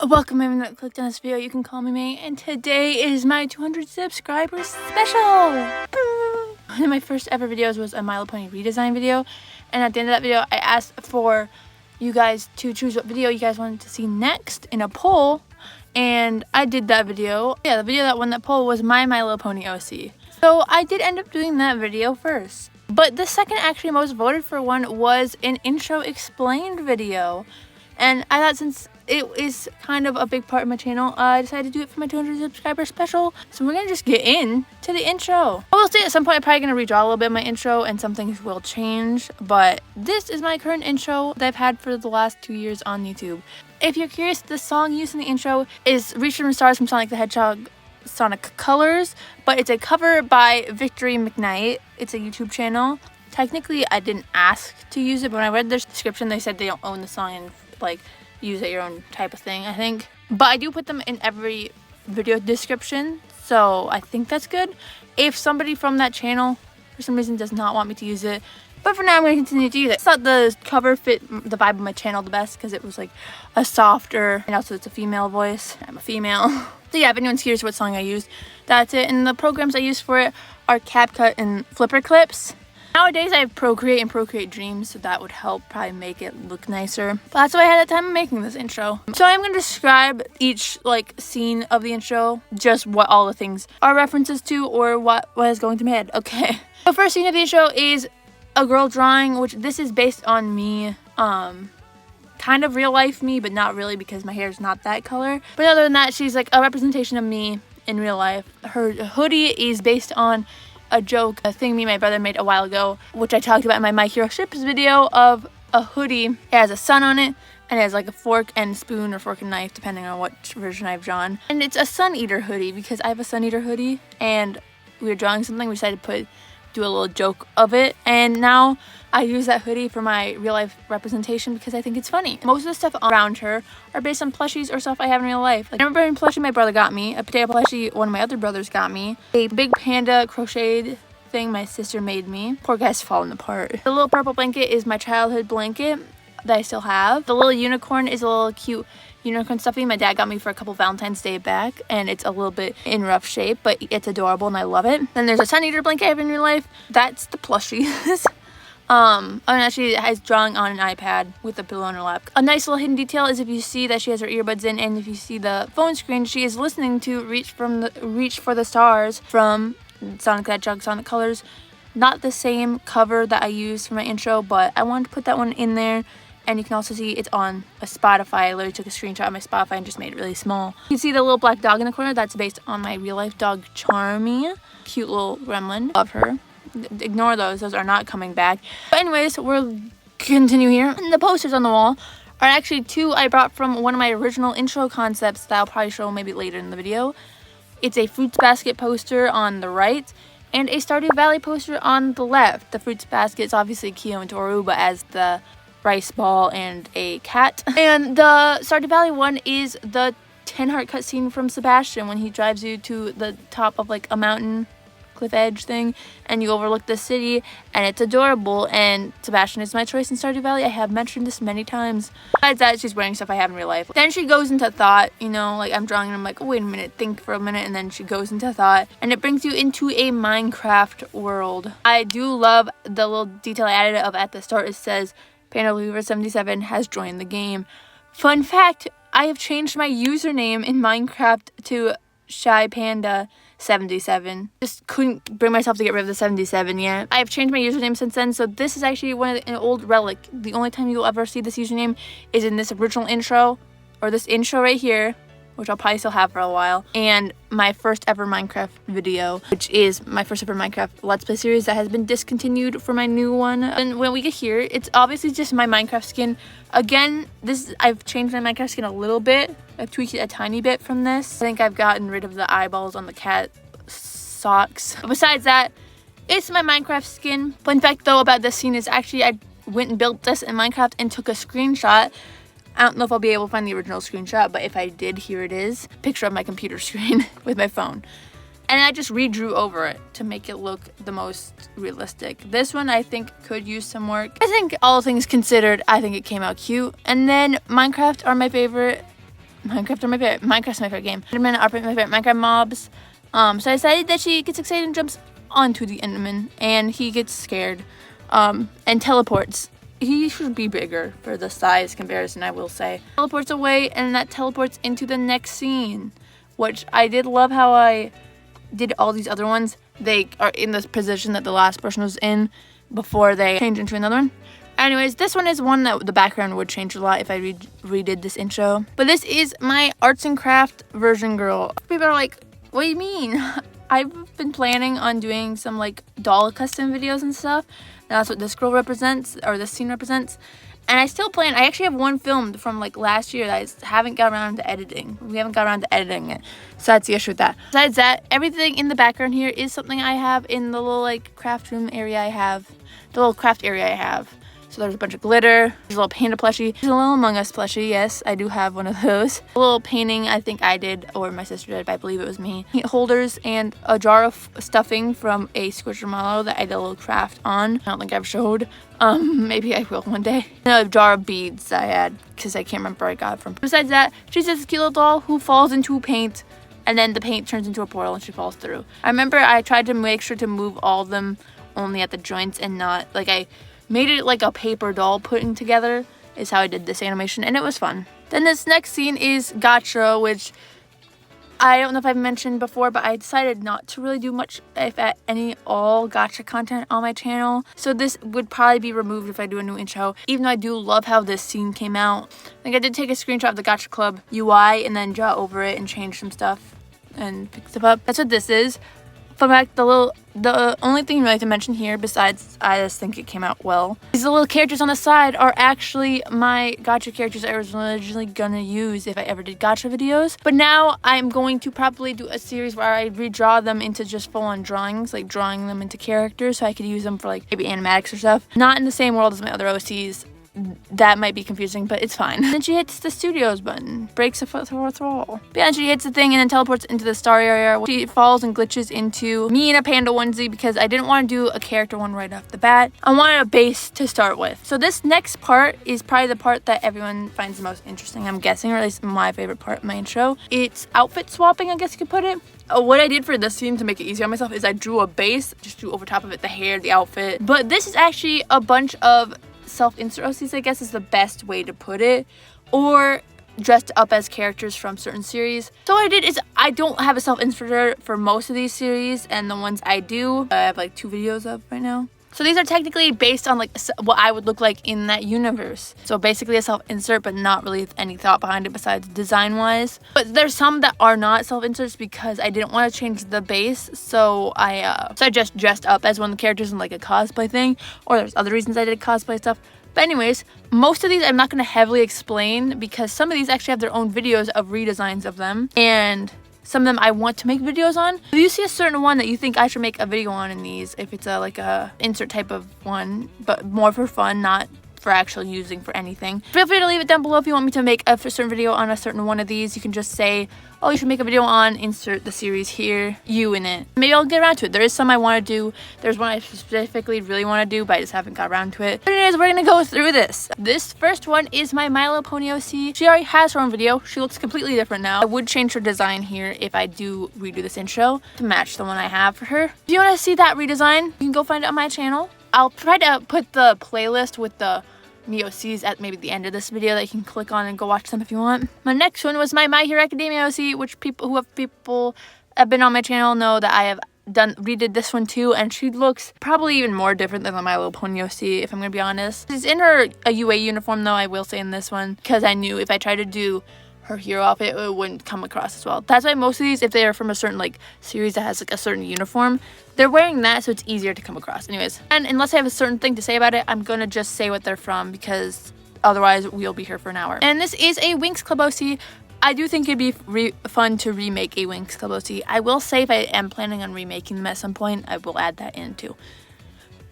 Welcome everyone that clicked on this video. You can call me May, and today is my 200 subscribers special. One of my first ever videos was a My Little Pony redesign video, and at the end of that video I asked for you guys to choose what video you guys wanted to see next in a poll, and I did that video. Yeah, the video that won that poll was My Little Pony OC. So I did end up doing that video first. But the second actually most voted for one was an intro explained video. And I thought since it is kind of a big part of my channel, I decided to do it for my 200 subscriber special. So we're going to just get into the intro. I will say at some point I'm probably going to redraw a little bit of my intro and some things will change. But this is my current intro that I've had for the last 2 years on YouTube. If you're curious, the song used in the intro is Reach for the Stars from Sonic the Hedgehog Sonic Colors. But it's a cover by Victory McKnight. It's a YouTube channel. Technically, I didn't ask to use it, but when I read their description, they said they don't own the song and like use it your own type of thing, I think. But I do put them in every video description, so I think that's good. If somebody from that channel for some reason does not want me to use it, but for now I'm going to continue to use it. I thought the cover fit the vibe of my channel the best because it was like a softer, and also it's a female voice. I'm a female. So yeah, if anyone's curious what song I used, that's it. And the programs I used for it are CapCut and Flipper Clips. Nowadays I have Procreate and Procreate Dreams, so that would help probably make it look nicer. But that's what I had at the time of making this intro. So I'm going to describe each like scene of the intro, just what all the things are references to or what is going through my head. Okay. The first scene of the intro is a girl drawing, which this is based on me, kind of real life me, but not really because my hair is not that color. But other than that, she's like a representation of me in real life. Her hoodie is based on a joke, a thing me and my brother made a while ago, which I talked about in my My Hero Ships video, of a hoodie. It has a sun on it, and it has like a fork and spoon or fork and knife, depending on what version I've drawn. And it's a Sun Eater hoodie because I have a Sun Eater hoodie, and we were drawing something. We decided to do a little joke of it, and now I use that hoodie for my real life representation because I think it's funny. Most of the stuff around her are based on plushies or stuff I have in real life. Like, I remember a plushie my brother got me, a potato plushie one of my other brothers got me, a big panda crocheted thing my sister made me. Poor guy's falling apart. The little purple blanket is my childhood blanket that I still have. The little unicorn is a little cute unicorn stuffy my dad got me for a couple Valentine's Day back, and it's a little bit in rough shape, but it's adorable and I love it. Then there's a Sun Eater blanket I have in real life. That's the plushies. And actually it has drawing on an iPad with a pillow on her lap. A nice little hidden detail is if you see that she has her earbuds in, and if you see the phone screen, she is listening to Reach for the Stars from Sonic the Hedgehog Sonic Colors. Not the same cover that I used for my intro, but I wanted to put that one in there. And you can also see it's on a Spotify. I literally took a screenshot of my Spotify and just made it really small. You can see the little black dog in the corner. That's based on my real life dog, Charmy. Cute little gremlin. Love her. Ignore those. Those are not coming back. But anyways, we'll continue here. And the posters on the wall are actually two I brought from one of my original intro concepts that I'll probably show maybe later in the video. It's a Fruits Basket poster on the right and a Stardew Valley poster on the left. The Fruits Basket is obviously Kyo and Toru, but as the rice ball and a cat. And the Stardew Valley one is the 10 heart cutscene from Sebastian when he drives you to the top of like a mountain cliff edge thing and you overlook the city, and it's adorable, and Sebastian is my choice in Stardew Valley. I have mentioned this many times. Besides that, she's wearing stuff I have in real life. Then she goes into thought, you know, like I'm drawing and I'm like, oh, wait a minute, think for a minute, and then she goes into thought and it brings you into a Minecraft world. I do love the little detail I added of at the start. It says Panda Louver 77 has joined the game. Fun fact, I have changed my username in Minecraft to Shy Panda 77. Just couldn't bring myself to get rid of the 77 yet. I have changed my username since then, so this is actually an old relic. The only time you'll ever see this username is in this original intro, or this intro right here, which I'll probably still have for a while, and my first ever Minecraft video, which is my first ever Minecraft Let's Play series that has been discontinued for my new one. And when we get here, it's obviously just my Minecraft skin. Again, I've changed my Minecraft skin a little bit. I've tweaked it a tiny bit from this. I think I've gotten rid of the eyeballs on the cat socks. But besides that, it's my Minecraft skin. Fun fact though about this scene is actually I went and built this in Minecraft and took a screenshot. I don't know if I'll be able to find the original screenshot, but if I did, here it is. Picture of my computer screen with my phone. And I just redrew over it to make it look the most realistic. This one I think could use some work. I think all things considered, I think it came out cute. And then Minecraft are my favorite Minecraft's my favorite game. Endermen are my favorite Minecraft mobs. So I decided that she gets excited and jumps onto the Enderman, and he gets scared, and teleports. He should be bigger for the size comparison, I will say. Teleports away, and that teleports into the next scene, which I did love how I did all these other ones. They are in the position that the last person was in before they change into another one. Anyways, this one is one that the background would change a lot if I redid this intro. But this is my arts and craft version girl. People are like, what do you mean? I've been planning on doing some like doll custom videos and stuff. And that's what this girl represents, or this scene represents. And I still plan. I actually have one filmed from like last year that I haven't got around to editing. We haven't got around to editing it. So that's the issue with that. Besides that, everything in the background here is something I have in the little like craft room area I have. The little craft area I have. So there's a bunch of glitter, there's a little panda plushie, there's a little Among Us plushie, yes, I do have one of those. A little painting I think I did, or my sister did, but I believe it was me. Holders and a jar of stuffing from a Squishmallow that I did a little craft on. I don't think I've showed. Maybe I will one day. And a jar of beads I had, because I can't remember where I got it from. Besides that, she's this cute little doll who falls into paint, and then the paint turns into a portal and she falls through. I remember I tried to make sure to move all of them only at the joints and not, like I made it like a paper doll putting together is how I did this animation, and it was fun. Then this next scene is Gacha, which I don't know if I've mentioned before, but I decided not to really do much, if at any, all Gacha content on my channel. So this would probably be removed if I do a new intro, even though I do love how this scene came out. Like I did take a screenshot of the Gacha Club UI and then draw over it and change some stuff and pick stuff up. That's what this is. Fun fact, the only thing I like to mention here, besides I just think it came out well, is the little characters on the side are actually my Gacha characters I was originally gonna use if I ever did Gacha videos. But now I'm going to probably do a series where I redraw them into just full-on drawings, like drawing them into characters so I could use them for like maybe animatics or stuff. Not in the same world as my other OCs. That might be confusing, but it's fine. Then she hits the studios button, breaks the fourth wall. Yeah, and she hits the thing and then teleports into the star area. She falls and glitches into me in a panda onesie because I didn't want to do a character one right off the bat. I wanted a base to start with. So this next part is probably the part that everyone finds the most interesting, I'm guessing, or at least my favorite part of my intro. It's outfit swapping, I guess you could put it. What I did for this scene to make it easier on myself is I drew a base, just drew over top of it the hair, the outfit. But this is actually a bunch of self-insert OCs, I guess is the best way to put it, or dressed up as characters from certain series. So what I did is I don't have a self-insert for most of these series, and the ones I do, I have like 2 videos up right now. So these are technically based on like what I would look like in that universe. So basically a self-insert, but not really any thought behind it besides design-wise. But there's some that are not self-inserts because I didn't want to change the base. So I just dressed up as one of the characters in like a cosplay thing. Or there's other reasons I did cosplay stuff. But anyways, most of these I'm not going to heavily explain because some of these actually have their own videos of redesigns of them. And some of them I want to make videos on. If you see a certain one that you think I should make a video on in these, if it's like a insert type of one, but more for fun, not for actually using for anything, feel free to leave it down below if you want me to make a certain video on a certain one of these. You can just say, oh, you should make a video on insert the series here, you in it. Maybe I'll get around to it. There is some I want to do. There's one I specifically really want to do, but I just haven't got around to it. But anyways, we're gonna go through this. This first one is my My Little Pony OC. She already has her own video. She looks completely different now. I would change her design here if I do redo this intro to match the one I have for her. If you want to see that redesign, you can go find it on my channel. I'll try to put the playlist with the me OCs at maybe the end of this video that you can click on and go watch them if you want. My next one was my Hero Academia OC, which people have been on my channel know that I have redid this one too, and she looks probably even more different than the My Little Pony OC, if I'm gonna be honest. She's in her a UA uniform though, I will say, in this one, because I knew if I tried to do her hero outfit, it wouldn't come across as well. That's why most of these, if they are from a certain like series that has like a certain uniform, they're wearing that so it's easier to come across. Anyways, and unless I have a certain thing to say about it, I'm gonna just say what they're from because otherwise we'll be here for an hour. And this is a Winx Club OC. I do think it'd be fun to remake a Winx Club OC. I will say if I am planning on remaking them at some point, I will add that in too.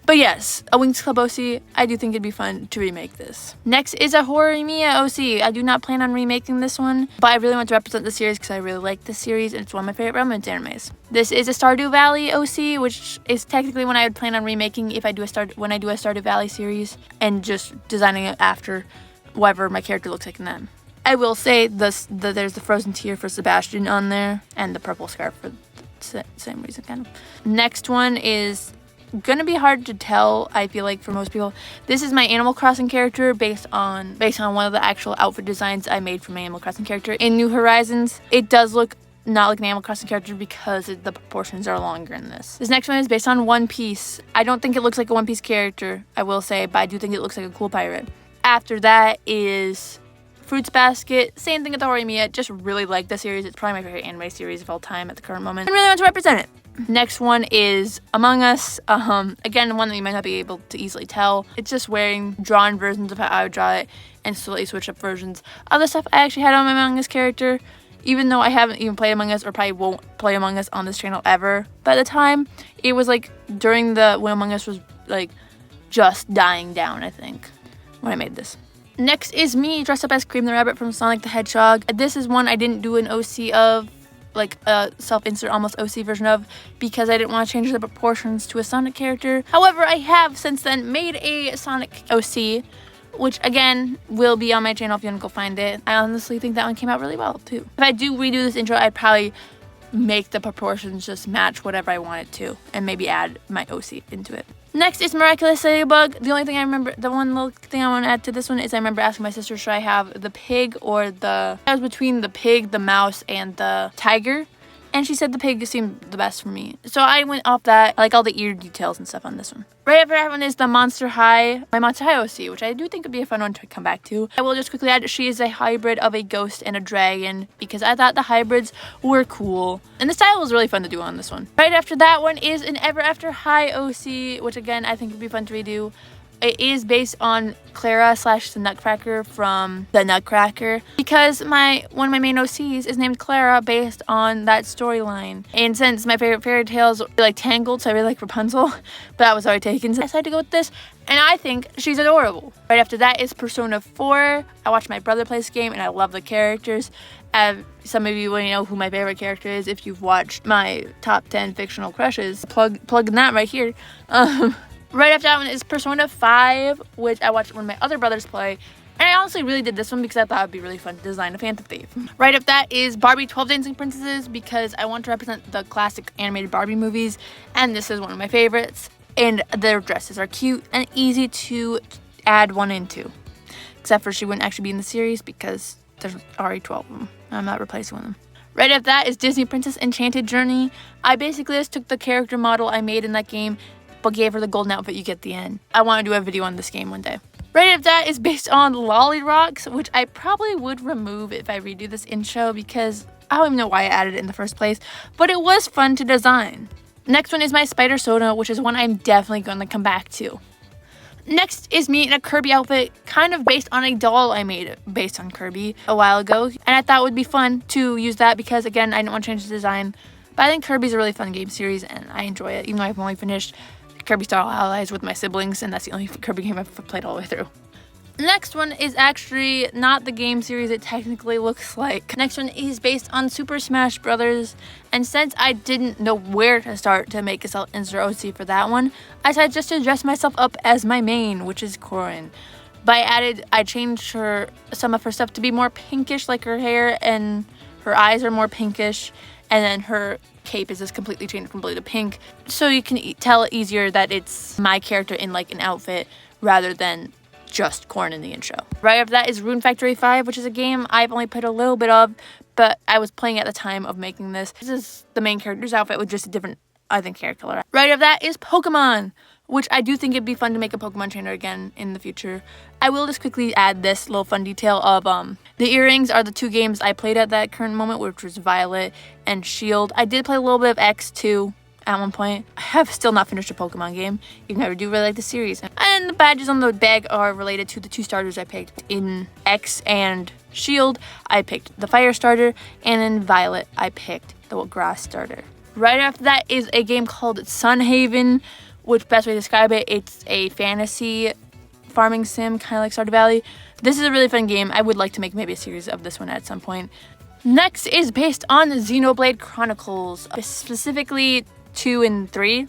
But yes, a Winx Club OC, I do think it'd be fun to remake this. Next is a Horimiya OC. I do not plan on remaking this one, but I really want to represent the series because I really like this series and it's one of my favorite romance animes. This is a Stardew Valley OC, which is technically one I would plan on remaking if I do when I do a Stardew Valley series and just designing it after whatever my character looks like in them. I will say there's the frozen tear for Sebastian on there, and the purple scarf for the same reason, kind of. Next one is gonna be hard to tell, I feel like, for most people. This is my Animal Crossing character based on one of the actual outfit designs I made for my Animal Crossing character in New Horizons. It does look not like an Animal Crossing character because the proportions are longer in this. This next one is based on One Piece. I don't think it looks like a One Piece character, I will say, but I do think it looks like a cool pirate. After that is Fruits Basket. Same thing with Horimiya. Just really like the series. It's probably my favorite anime series of all time at the current moment, and really want to represent it. Next one is Among Us. Again, one that you might not be able to easily tell. It's just wearing drawn versions of how I would draw it and slowly switch up versions. Other stuff I actually had on my Among Us character, even though I haven't even played Among Us or probably won't play Among Us on this channel ever. By the time, it was like during when Among Us was like just dying down, I think, when I made this. Next is me dressed up as Cream the Rabbit from Sonic the Hedgehog. This is one I didn't do an OC of, like a self-insert almost OC version of, because I didn't want to change the proportions to a Sonic character. However, I have since then made a Sonic OC, which again will be on my channel if you want to go find it. I honestly think that one came out really well too. If I do redo this intro, I'd probably make the proportions just match whatever I want it to, and maybe add my OC into it. Next is Miraculous Ladybug. The only thing I remember, the one little thing I want to add to this one is I remember asking my sister, should I have the pig or I was between the pig, the mouse, and the tiger. And she said the pig seemed the best for me. So I went off that. I like all the ear details and stuff on this one. Right after that one is the Monster High, my Monster High OC, which I do think would be a fun one to come back to. I will just quickly add she is a hybrid of a ghost and a dragon because I thought the hybrids were cool. And the style was really fun to do on this one. Right after that one is an Ever After High OC, which again I think would be fun to redo. It is based on Clara / the Nutcracker from the Nutcracker, because one of my main OCs is named Clara based on that storyline. And since my favorite fairy tales are like Tangled, so I really like Rapunzel, but that was already taken, so I decided to go with this, and I think she's adorable. Right after that is Persona 4. I watched my brother play this game and I love the characters. Some of you already know who my favorite character is if you've watched my top 10 fictional crushes. Plug in that right here. Right after that one is Persona 5, which I watched one of my other brothers play. And I honestly really did this one because I thought it would be really fun to design a Phantom Thief. Right after that is Barbie 12 Dancing Princesses, because I want to represent the classic animated Barbie movies. And this is one of my favorites. And their dresses are cute and easy to add one into. Except for she wouldn't actually be in the series because there's already 12 of them. I'm not replacing one of them. Right after that is Disney Princess Enchanted Journey. I basically just took the character model I made in that game, but gave her the golden outfit you get at the end. I want to do a video on this game one day. Right after that is based on Lolly Rocks, which I probably would remove if I redo this intro because I don't even know why I added it in the first place, but it was fun to design. Next one is my Spider Soda, which is one I'm definitely going to come back to. Next is me in a Kirby outfit, kind of based on a doll I made based on Kirby a while ago, and I thought it would be fun to use that because, again, I didn't want to change the design, but I think Kirby's a really fun game series and I enjoy it, even though I've only finished Kirby Star Allies with my siblings, and that's the only Kirby game I've played all the way through. Next one is actually not the game series it technically looks like. Next one is based on Super Smash Brothers, and since I didn't know where to start to make a self-insert OC for that one, I decided just to dress myself up as my main, which is Corin. But I changed some of her stuff to be more pinkish, like her hair and her eyes are more pinkish, and then her cape is just completely changed from blue to pink, so you can tell easier that it's my character in like an outfit rather than just Corn in the intro. Right after that is Rune Factory 5, which is a game I've only played a little bit of, but I was playing at the time of making this. This is the main character's outfit with just a different, I think, hair color. Right after that is Pokemon, which I do think it'd be fun to make a Pokemon trainer again in the future. I will just quickly add this little fun detail of the earrings are the two games I played at that current moment, which was Violet and Shield. I did play a little bit of X2 at one point. I have still not finished a Pokemon game, even though I do really like the series. And the badges on the bag are related to the two starters I picked. In X and Shield, I picked the Fire starter, and in Violet, I picked the Grass starter. Right after that is a game called Sunhaven, which best way to describe it, it's a fantasy farming sim, kind of like Stardew Valley. This is a really fun game. I would like to make maybe a series of this one at some point. Next is based on Xenoblade Chronicles, specifically 2 and 3,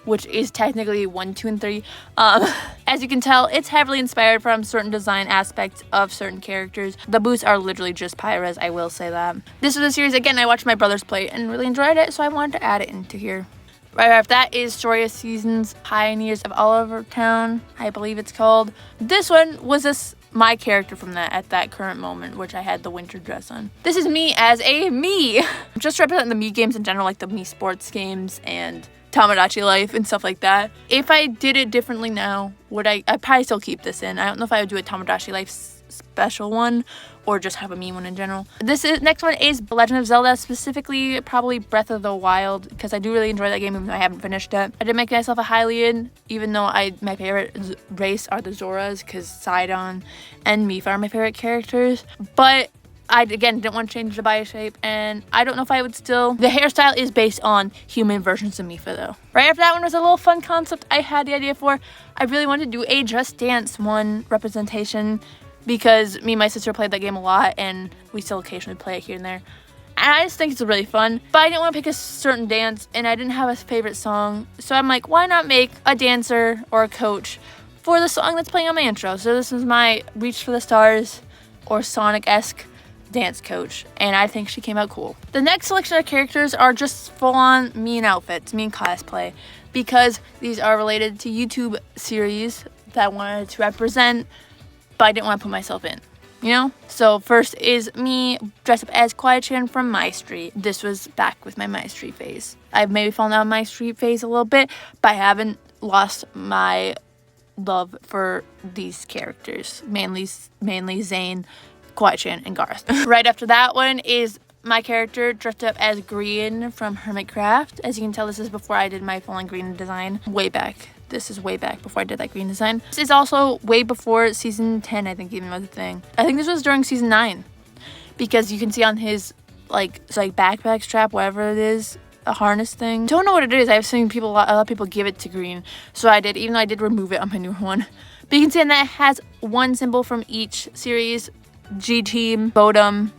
which is technically 1, 2, and 3. As you can tell, it's heavily inspired from certain design aspects of certain characters. The boots are literally just Pyra's, I will say that. This was a series, again, I watched my brothers play and really enjoyed it, so I wanted to add it into here. Right after that is Story of Seasons, Pioneers of Oliver Town, I believe it's called. This one was my character from that at that current moment, which I had the winter dress on. This is me as a me. Just representing the me games in general, like the me sports games and Tamagotchi life and stuff like that. If I did it differently now, I'd probably still keep this in. I don't know if I would do a Tamagotchi life special one or just have a me one in general. Next one is Legend of Zelda, specifically probably Breath of the Wild, because I do really enjoy that game even though I haven't finished it. I did make myself a Hylian, even though my favorite race are the Zoras, because Sidon and Mipha are my favorite characters. But I, again, didn't want to change the body shape, and I don't know if I would still. The hairstyle is based on human versions of Mipha, though. Right after that one was a little fun concept I had the idea for. I really wanted to do a Just Dance one representation, because me and my sister played that game a lot, and we still occasionally play it here and there. And I just think it's really fun, but I didn't want to pick a certain dance, and I didn't have a favorite song, so I'm like, why not make a dancer or a coach for the song that's playing on my intro? So this is my Reach for the Stars or Sonic-esque dance coach, and I think she came out cool. The next selection of characters are just full-on me in outfits, me in cosplay, because these are related to YouTube series that I wanted to represent, but I didn't want to put myself in, you know? So first is me dressed up as Quiet-chan from My Street. This was back with my My Street phase. I've maybe fallen out of My Street phase a little bit, but I haven't lost my love for these characters, mainly Zane, Quiet-chan, and Garth. Right after that one is my character dressed up as Green from Hermitcraft. As you can tell, this is before I did my full-on green design, way back. This is way back before I did that green design. This is also way before season 10, I think, even was a thing. I think this was during season 9, because you can see on his it's like backpack strap, whatever it is, a harness thing. Don't know what it is. I've seen a lot of people give it to Green, so I did, even though I did remove it on my newer one. But you can see that it has one symbol from each series: G-Team, Bodum,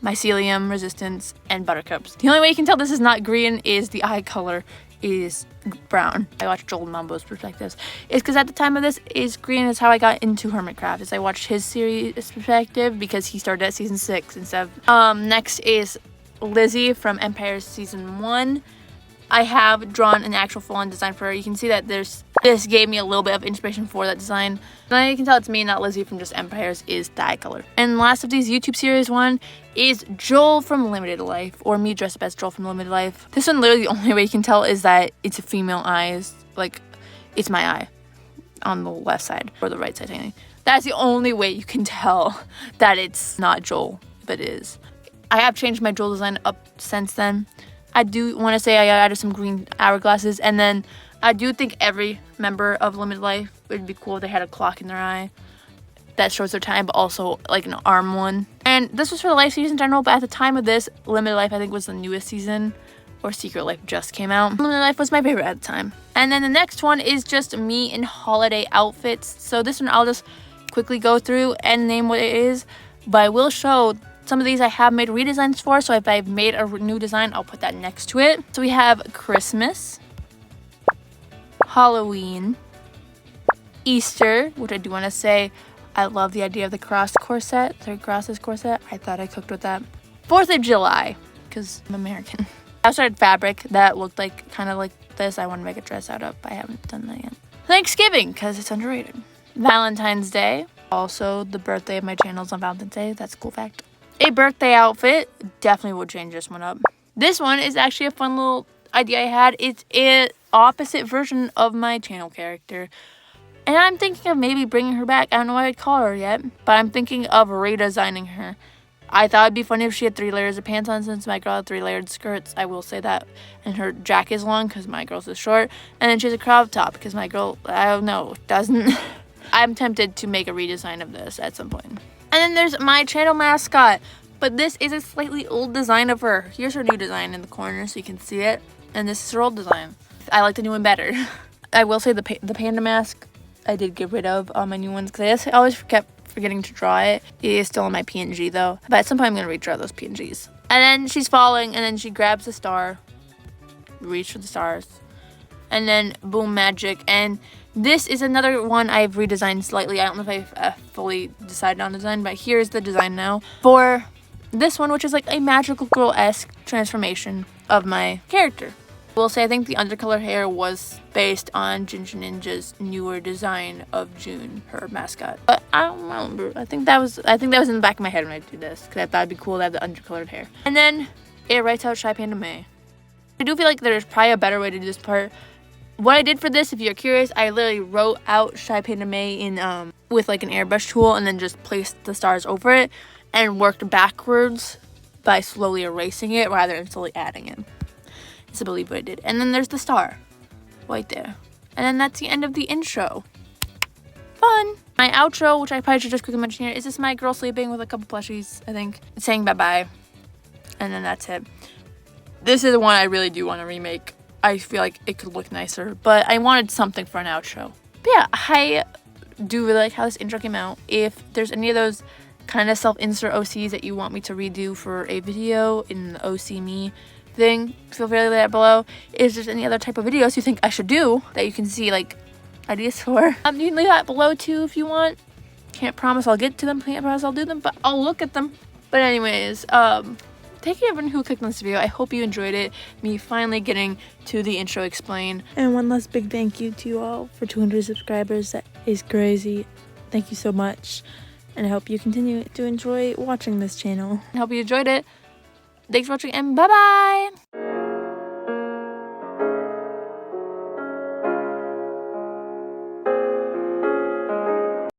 Mycelium, Resistance, and Buttercups. The only way you can tell this is not green is the eye color is brown. I watched Joel Mambo's perspectives. It's because at the time of this, green is how I got into Hermitcraft. Is I watched his series perspective because he started at season 6 instead of. Next is Lizzie from Empire season 1. I have drawn an actual full-on design for her. You can see that this gave me a little bit of inspiration for that design. Now you can tell it's me, not Lizzie from just Empires, is the eye color. And last of these YouTube series one is Joel from Limited Life, or me dressed up as Joel from Limited Life. This one, literally the only way you can tell is that it's a female eye. It's my eye on the left side, or the right side, technically. That's the only way you can tell that it's not Joel, but it is. I have changed my Joel design up since then. I do want to say I added some green hourglasses, and then I do think every member of Limited Life would be cool if they had a clock in their eye that shows their time, but also like an arm one. And this was for the life series in general, but at the time of this, Limited Life I think was the newest season, or Secret Life just came out. Limited Life was my favorite at the time. And then the next one is just me in holiday outfits. So this one I'll just quickly go through and name what it is, but I will show some of these I have made redesigns for, so if I've made a new design, I'll put that next to it. So we have Christmas, Halloween, Easter, which I do want to say I love the idea of the cross corset, crosses corset. I thought I cooked with that. 4th of July, because I'm American. I started fabric that looked like kind of like this. I want to make a dress out of, but I haven't done that yet. Thanksgiving, because it's underrated. Valentine's Day, also the birthday of my channel's on Valentine's Day. That's a cool fact. A birthday outfit, definitely would change this one up. This one is actually a fun little idea I had. It's an opposite version of my channel character. And I'm thinking of maybe bringing her back. I don't know what I'd call her yet, but I'm thinking of redesigning her. I thought it'd be funny if she had 3 layers of pants on, since my girl had 3 layered skirts. I will say that. And her jacket is long because my girl's is short. And then she has a crop top because my girl, I don't know, doesn't. I'm tempted to make a redesign of this at some point. And then there's my channel mascot, but this is a slightly old design of her. Here's her new design in the corner so you can see it, and this is her old design. I like the new one better. I will say the panda mask I did get rid of on my new ones because I always kept forgetting to draw it. It is still in my PNG though, but at some point I'm going to redraw those PNGs. And then she's falling, and then she grabs the star, reach for the stars, and then Boom Magic. And this is another one I've redesigned slightly. I don't know if I've fully decided on design, but here's the design now for this one, which is like a magical girl-esque transformation of my character. I will say I think the undercolor hair was based on Ginger Ninja's newer design of June, her mascot. But I don't remember. I think that was in the back of my head when I did this, because I thought it'd be cool to have the undercolored hair. And then it writes out Shy Panda May. I do feel like there's probably a better way to do this part. What I did for this, if you're curious, I literally wrote out Shy Panda May in with like an airbrush tool, and then just placed the stars over it and worked backwards by slowly erasing it rather than slowly adding it. It's a believe what I did. And then there's the star right there. And then that's the end of the intro. Fun. My outro, which I probably should just quickly mention here, is just my girl sleeping with a couple plushies, I think. It's saying bye-bye. And then that's it. This is the one I really do want to remake. I feel like it could look nicer, but I wanted something for an outro. But yeah, I do really like how this intro came out. If there's any of those kind of self-insert OCs that you want me to redo for a video in the OC me thing, feel free to leave that below. If there's any other type of videos you think I should do that you can see like ideas for, you can leave that below too if you want. Can't promise I'll get to them, can't promise I'll do them, but I'll look at them. But anyways, thank you everyone who clicked on this video. I hope you enjoyed it, me finally getting to the intro explained. And one last big thank you to you all for 200 subscribers. That is crazy. Thank you so much, and I hope you continue to enjoy watching this channel. I hope you enjoyed it. Thanks for watching, and bye bye.